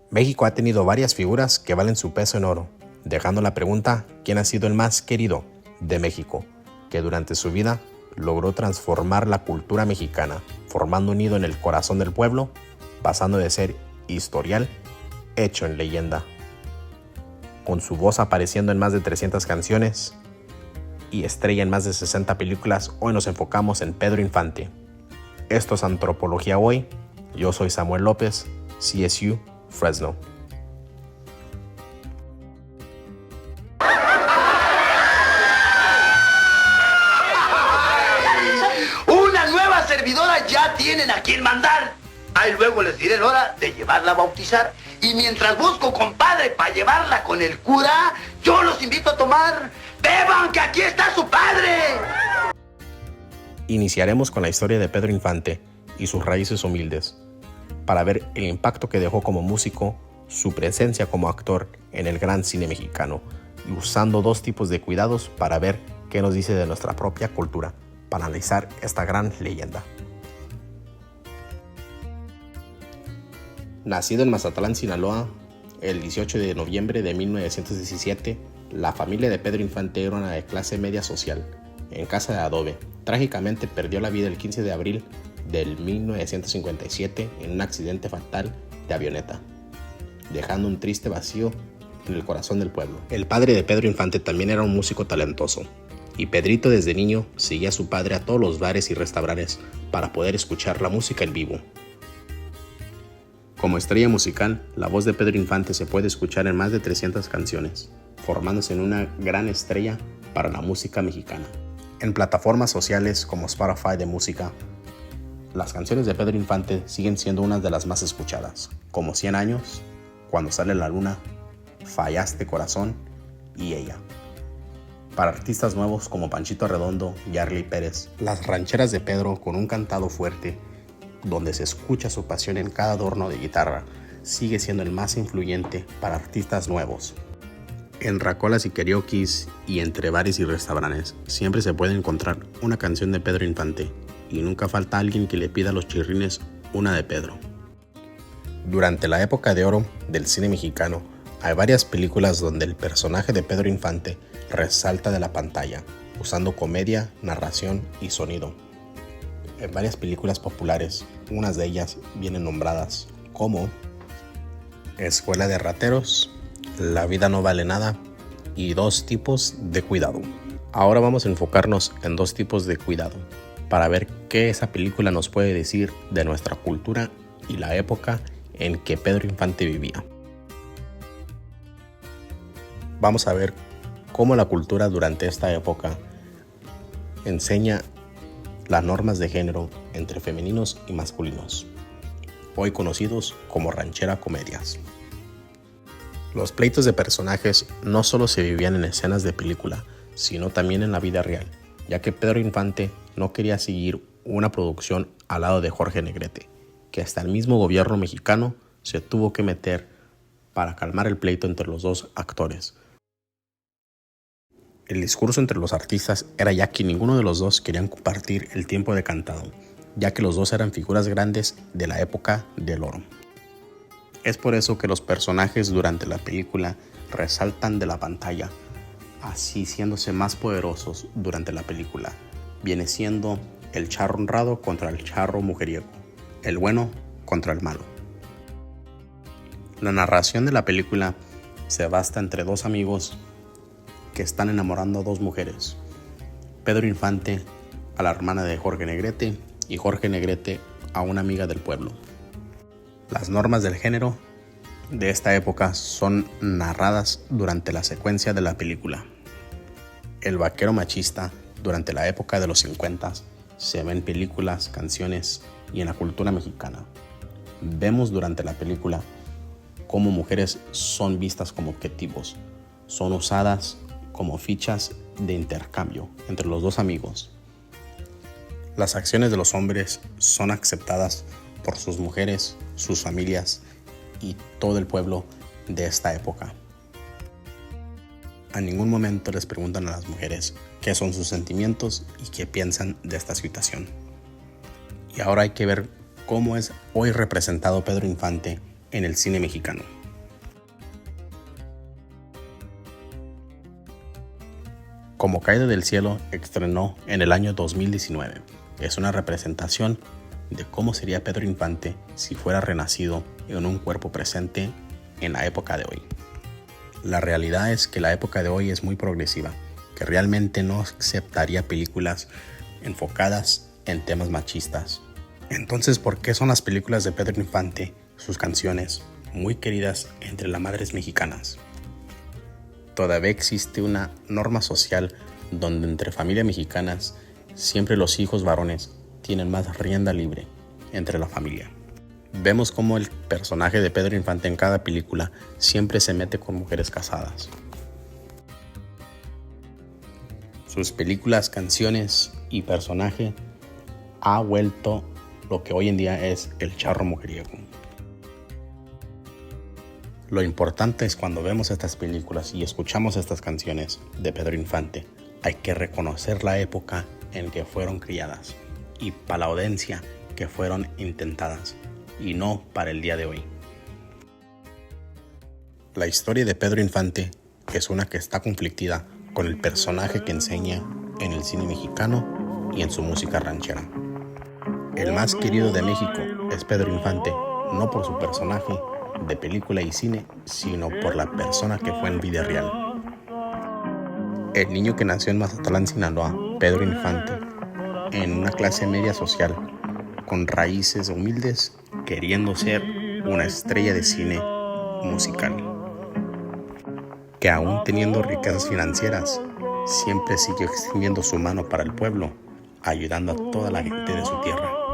México ha tenido varias figuras que valen su peso en oro, dejando la pregunta ¿quién ha sido el más querido de México? Que durante su vida logró transformar la cultura mexicana, formando un nido en el corazón del pueblo, pasando de ser historial, hecho en leyenda. Con su voz apareciendo en más de 300 canciones y estrella en más de 60 películas, hoy nos enfocamos en Pedro Infante. Esto es Antropología Hoy. Yo soy Samuel López, CSU, Fresno. Una nueva servidora ya tienen a quien mandar. Ahí luego les diré la hora de llevarla a bautizar. Y mientras busco compadre para llevarla con el cura, yo los invito a tomar. ¡Beban, que aquí está su padre! Iniciaremos con la historia de Pedro Infante y sus raíces humildes, para ver el impacto que dejó como músico, su presencia como actor en el gran cine mexicano, y usando dos tipos de cuidados para ver qué nos dice de nuestra propia cultura, para analizar esta gran leyenda. Nacido en Mazatlán, Sinaloa, el 18 de noviembre de 1917, la familia de Pedro Infante era una de clase media social, en casa de adobe. Trágicamente perdió la vida el 15 de abril del 1957 en un accidente fatal de avioneta, dejando un triste vacío en el corazón del pueblo. El padre de Pedro Infante también era un músico talentoso, y Pedrito desde niño seguía a su padre a todos los bares y restaurantes para poder escuchar la música en vivo. Como estrella musical, la voz de Pedro Infante se puede escuchar en más de 300 canciones, formándose en una gran estrella para la música mexicana. En plataformas sociales como Spotify de música, las canciones de Pedro Infante siguen siendo unas de las más escuchadas, como 100 años, Cuando sale la luna, Fallaste corazón y Ella. Para artistas nuevos como Panchito Redondo y Arly Pérez, las rancheras de Pedro con un cantado fuerte, donde se escucha su pasión en cada adorno de guitarra, sigue siendo el más influyente para artistas nuevos. En racolas y karaokes y entre bares y restaurantes siempre se puede encontrar una canción de Pedro Infante, y nunca falta alguien que le pida a los chirrines una de Pedro. Durante la época de oro del cine mexicano, hay varias películas donde el personaje de Pedro Infante resalta de la pantalla, usando comedia, narración y sonido. En varias películas populares, unas de ellas vienen nombradas como Escuela de rateros, La vida no vale nada y Dos tipos de cuidado. Ahora vamos a enfocarnos en dos tipos de cuidado, para ver qué esa película nos puede decir de nuestra cultura y la época en que Pedro Infante vivía. Vamos a ver cómo la cultura durante esta época enseña las normas de género entre femeninos y masculinos, hoy conocidos como ranchera comedias. Los pleitos de personajes no solo se vivían en escenas de película, sino también en la vida real, ya que Pedro Infante no quería seguir una producción al lado de Jorge Negrete, que hasta el mismo gobierno mexicano se tuvo que meter para calmar el pleito entre los dos actores. El discurso entre los artistas era ya que ninguno de los dos querían compartir el tiempo de cantado, ya que los dos eran figuras grandes de la época del oro. Es por eso que los personajes durante la película resaltan de la pantalla, así siéndose más poderosos durante la película. Viene siendo el charro honrado contra el charro mujeriego, el bueno contra el malo. La narración de la película se basa entre dos amigos que están enamorando a dos mujeres, Pedro Infante a la hermana de Jorge Negrete y Jorge Negrete a una amiga del pueblo. Las normas del género de esta época son narradas durante la secuencia de la película. El vaquero machista durante la época de los 50 se ve en películas, canciones y en la cultura mexicana. Vemos durante la película cómo mujeres son vistas como objetivos, son usadas como fichas de intercambio entre los dos amigos. Las acciones de los hombres son aceptadas por sus mujeres, sus familias y todo el pueblo de esta época. A ningún momento les preguntan a las mujeres qué son sus sentimientos y qué piensan de esta situación. Y ahora hay que ver cómo es hoy representado Pedro Infante en el cine mexicano. Como Caída del Cielo estrenó en el año 2019. Es una representación de cómo sería Pedro Infante si fuera renacido en un cuerpo presente en la época de hoy. La realidad es que la época de hoy es muy progresiva, que realmente no aceptaría películas enfocadas en temas machistas. Entonces, ¿por qué son las películas de Pedro Infante, sus canciones, muy queridas entre las madres mexicanas? Todavía existe una norma social donde entre familias mexicanas siempre los hijos varones tienen más rienda libre entre la familia. Vemos cómo el personaje de Pedro Infante en cada película siempre se mete con mujeres casadas. Sus películas, canciones y personaje ha vuelto lo que hoy en día es el charro mujeriego. Lo importante es cuando vemos estas películas y escuchamos estas canciones de Pedro Infante, hay que reconocer la época en que fueron criadas y para la audiencia que fueron intentadas y no para el día de hoy. La historia de Pedro Infante es una que está conflictiva con el personaje que enseña en el cine mexicano y en su música ranchera. El más querido de México es Pedro Infante, no por su personaje de película y cine, sino por la persona que fue en vida real. El niño que nació en Mazatlán, Sinaloa, Pedro Infante, en una clase media social, con raíces humildes, queriendo ser una estrella de cine musical, que aún teniendo riquezas financieras, siempre siguió extendiendo su mano para el pueblo, ayudando a toda la gente de su tierra.